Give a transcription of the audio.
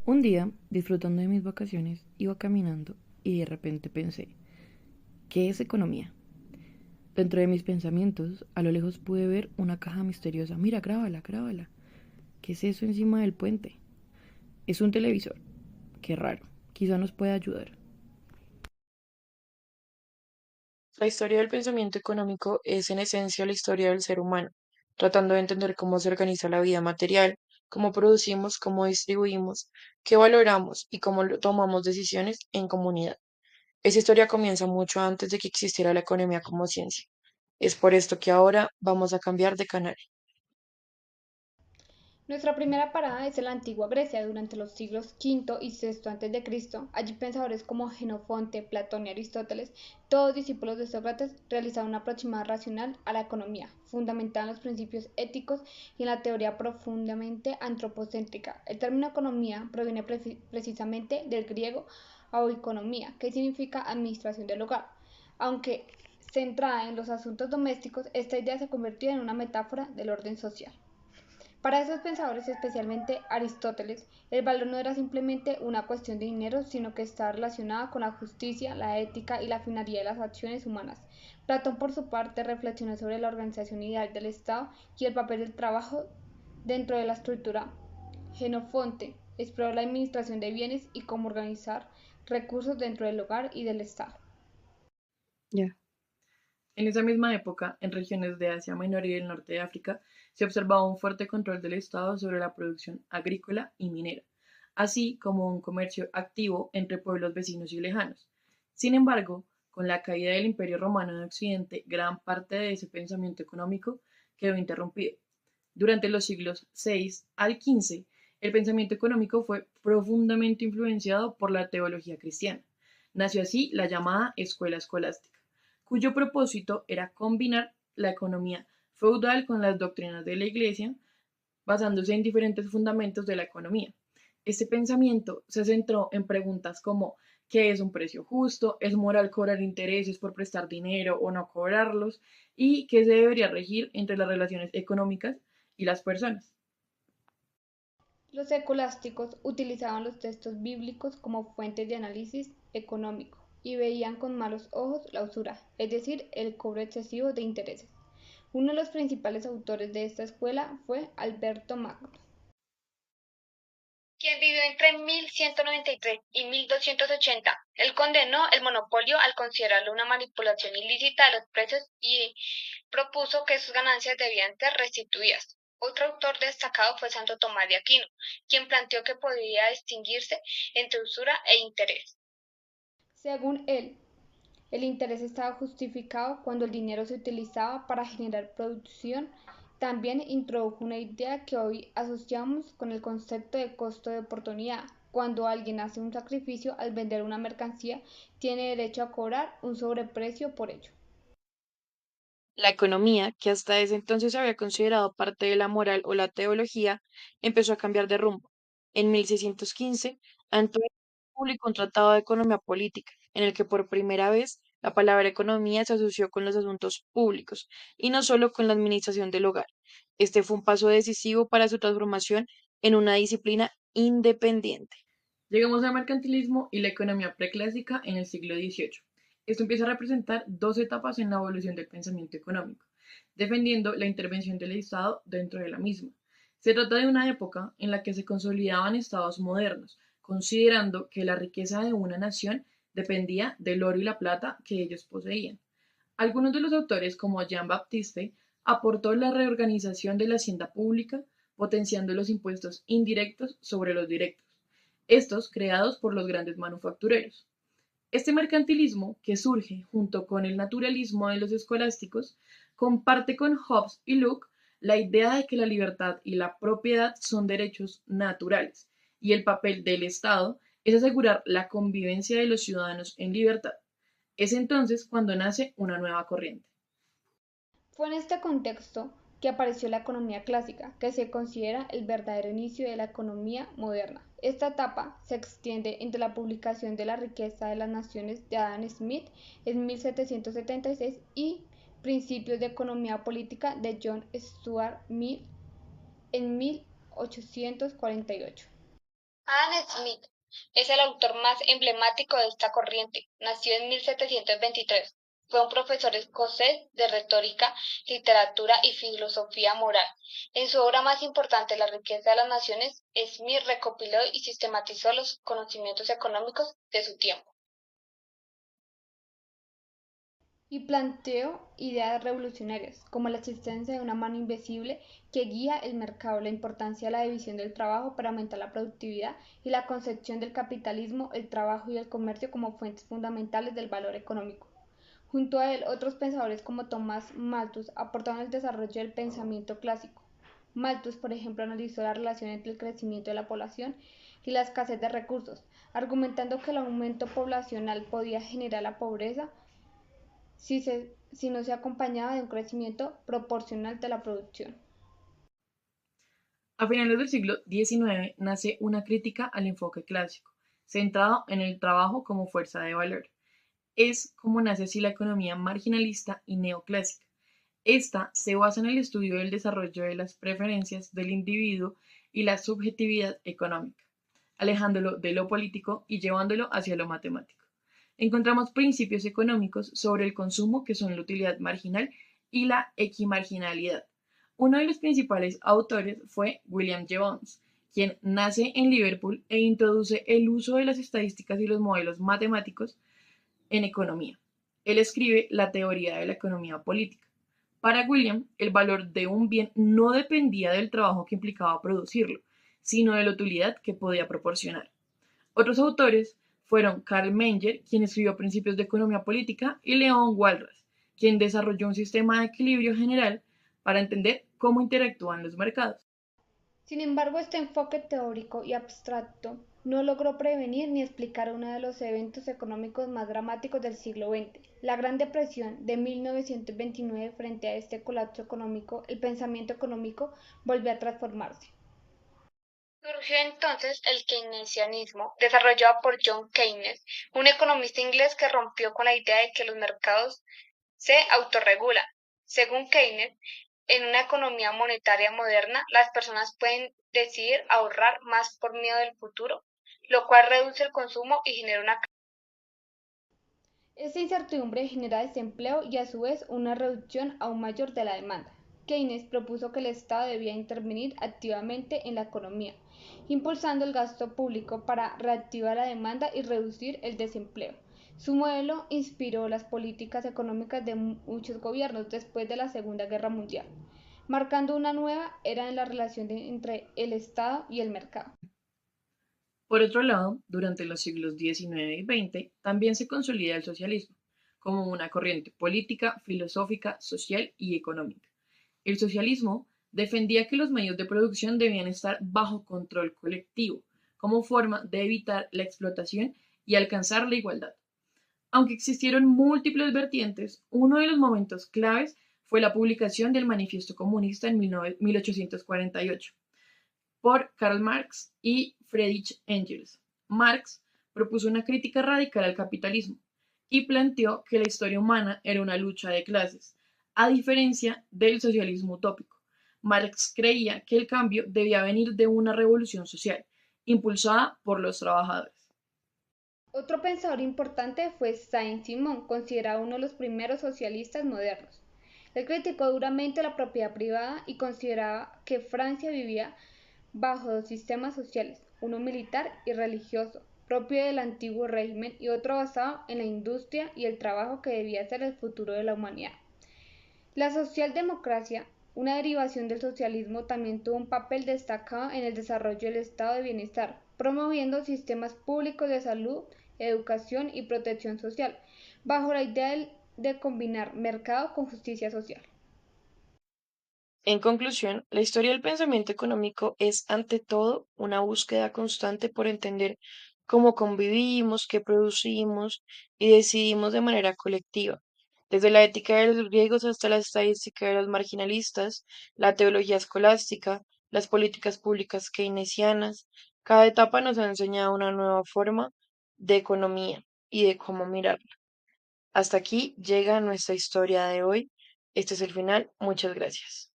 Un día, disfrutando de mis vacaciones, iba caminando y de repente pensé, ¿qué es economía? Dentro de mis pensamientos, a lo lejos pude ver una caja misteriosa. Mira, grábala, grábala. ¿Qué es eso encima del puente? Es un televisor. Qué raro. Quizá nos pueda ayudar. La historia del pensamiento económico es en esencia la historia del ser humano, tratando de entender cómo se organiza la vida material, cómo producimos, cómo distribuimos, qué valoramos y cómo tomamos decisiones en comunidad. Esa historia comienza mucho antes de que existiera la economía como ciencia. Es por esto que ahora vamos a cambiar de canal. Nuestra primera parada es en la antigua Grecia, durante los siglos V y VI a.C. Allí pensadores como Jenofonte, Platón y Aristóteles, todos discípulos de Sócrates, realizaron una aproximada racional a la economía, fundamentada en los principios éticos y en la teoría profundamente antropocéntrica. El término economía proviene precisamente del griego oikonomía, que significa administración del hogar. Aunque centrada en los asuntos domésticos, esta idea se convirtió en una metáfora del orden social. Para esos pensadores, especialmente Aristóteles, el valor no era simplemente una cuestión de dinero, sino que estaba relacionada con la justicia, la ética y la finalidad de las acciones humanas. Platón, por su parte, reflexionó sobre la organización ideal del Estado y el papel del trabajo dentro de la estructura. Genofonte exploró la administración de bienes y cómo organizar recursos dentro del hogar y del Estado. Ya. En esa misma época, en regiones de Asia Menor y del norte de África, se observaba un fuerte control del Estado sobre la producción agrícola y minera, así como un comercio activo entre pueblos vecinos y lejanos. Sin embargo, con la caída del Imperio Romano de Occidente, gran parte de ese pensamiento económico quedó interrumpido. Durante los siglos VI al XV, el pensamiento económico fue profundamente influenciado por la teología cristiana. Nació así la llamada escuela escolástica, cuyo propósito era combinar la economía feudal con las doctrinas de la Iglesia, basándose en diferentes fundamentos de la economía. Este pensamiento se centró en preguntas como ¿qué es un precio justo? ¿Es moral cobrar intereses por prestar dinero o no cobrarlos? ¿Y qué se debería regir entre las relaciones económicas y las personas? Los escolásticos utilizaban los textos bíblicos como fuentes de análisis económico y veían con malos ojos la usura, es decir, el cobro excesivo de intereses. Uno de los principales autores de esta escuela fue Alberto Magno, quien vivió entre 1193 y 1280. Él condenó el monopolio al considerarlo una manipulación ilícita de los precios y propuso que sus ganancias debían ser restituidas. Otro autor destacado fue Santo Tomás de Aquino, quien planteó que podía distinguirse entre usura e interés. Según él, el interés estaba justificado cuando el dinero se utilizaba para generar producción. También introdujo una idea que hoy asociamos con el concepto de costo de oportunidad. Cuando alguien hace un sacrificio al vender una mercancía, tiene derecho a cobrar un sobreprecio por ello. La economía, que hasta ese entonces se había considerado parte de la moral o la teología, empezó a cambiar de rumbo. En 1615, Antonio publicó un tratado de economía política, en el que por primera vez la palabra economía se asoció con los asuntos públicos y no solo con la administración del hogar. Este fue un paso decisivo para su transformación en una disciplina independiente. Llegamos al mercantilismo y la economía preclásica en el siglo XVIII. Esto empieza a representar dos etapas en la evolución del pensamiento económico, defendiendo la intervención del Estado dentro de la misma. Se trata de una época en la que se consolidaban estados modernos, considerando que la riqueza de una nación dependía del oro y la plata que ellos poseían. Algunos de los autores, como Jean-Baptiste, aportó la reorganización de la hacienda pública, potenciando los impuestos indirectos sobre los directos, estos creados por los grandes manufactureros. Este mercantilismo, que surge junto con el naturalismo de los escolásticos, comparte con Hobbes y Locke la idea de que la libertad y la propiedad son derechos naturales, y el papel del Estado es asegurar la convivencia de los ciudadanos en libertad. Es entonces cuando nace una nueva corriente. Fue en este contexto que apareció la economía clásica, que se considera el verdadero inicio de la economía moderna. Esta etapa se extiende entre la publicación de La riqueza de las naciones de Adam Smith en 1776 y Principios de economía política de John Stuart Mill en 1848. Adam Smith es el autor más emblemático de esta corriente. Nació en 1723. Fue un profesor escocés de retórica, literatura y filosofía moral. En su obra más importante, La riqueza de las naciones, Smith recopiló y sistematizó los conocimientos económicos de su tiempo y planteó ideas revolucionarias, como la existencia de una mano invisible que guía el mercado, la importancia de la división del trabajo para aumentar la productividad y la concepción del capitalismo, el trabajo y el comercio como fuentes fundamentales del valor económico. Junto a él, otros pensadores como Tomás Malthus aportaron el desarrollo del pensamiento clásico. Malthus, por ejemplo, analizó la relación entre el crecimiento de la población y la escasez de recursos, argumentando que el aumento poblacional podía generar la pobreza si no se acompañaba de un crecimiento proporcional de la producción. A finales del siglo XIX nace una crítica al enfoque clásico, centrado en el trabajo como fuerza de valor. Es como nace así la economía marginalista y neoclásica. Esta se basa en el estudio del desarrollo de las preferencias del individuo y la subjetividad económica, alejándolo de lo político y llevándolo hacia lo matemático. Encontramos principios económicos sobre el consumo que son la utilidad marginal y la equimarginalidad. Uno de los principales autores fue William Jevons, quien nace en Liverpool e introduce el uso de las estadísticas y los modelos matemáticos en economía. Él escribe la teoría de la economía política. Para William, el valor de un bien no dependía del trabajo que implicaba producirlo, sino de la utilidad que podía proporcionar. Otros autores fueron Karl Menger, quien escribió Principios de Economía Política, y León Walras, quien desarrolló un sistema de equilibrio general para entender cómo interactúan los mercados. Sin embargo, este enfoque teórico y abstracto no logró prevenir ni explicar uno de los eventos económicos más dramáticos del siglo XX, la Gran Depresión de 1929. Frente a este colapso económico, el pensamiento económico volvió a transformarse. Surgió entonces el keynesianismo, desarrollado por John Keynes, un economista inglés que rompió con la idea de que los mercados se autorregulan. Según Keynes, en una economía monetaria moderna, las personas pueden decidir ahorrar más por miedo del futuro, lo cual reduce el consumo y genera una. Esta incertidumbre genera desempleo y a su vez una reducción aún mayor de la demanda. Keynes propuso que el Estado debía intervenir activamente en la economía, impulsando el gasto público para reactivar la demanda y reducir el desempleo. Su modelo inspiró las políticas económicas de muchos gobiernos después de la Segunda Guerra Mundial, marcando una nueva era en la relación entre el Estado y el mercado. Por otro lado, durante los siglos XIX y XX también se consolida el socialismo como una corriente política, filosófica, social y económica. El socialismo defendía que los medios de producción debían estar bajo control colectivo, como forma de evitar la explotación y alcanzar la igualdad. Aunque existieron múltiples vertientes, uno de los momentos claves fue la publicación del Manifiesto Comunista en 1848 por Karl Marx y Friedrich Engels. Marx propuso una crítica radical al capitalismo y planteó que la historia humana era una lucha de clases, a diferencia del socialismo utópico. Marx creía que el cambio debía venir de una revolución social, impulsada por los trabajadores. Otro pensador importante fue Saint-Simon, considerado uno de los primeros socialistas modernos. Él criticó duramente la propiedad privada y consideraba que Francia vivía bajo dos sistemas sociales, uno militar y religioso, propio del antiguo régimen, y otro basado en la industria y el trabajo que debía ser el futuro de la humanidad. La socialdemocracia, una derivación del socialismo, también tuvo un papel destacado en el desarrollo del estado de bienestar, promoviendo sistemas públicos de salud, educación y protección social, bajo la idea de combinar mercado con justicia social. En conclusión, la historia del pensamiento económico es ante todo una búsqueda constante por entender cómo convivimos, qué producimos y decidimos de manera colectiva. Desde la ética de los griegos hasta la estadística de los marginalistas, la teología escolástica, las políticas públicas keynesianas, cada etapa nos ha enseñado una nueva forma de economía y de cómo mirarla. Hasta aquí llega nuestra historia de hoy. Este es el final. Muchas gracias.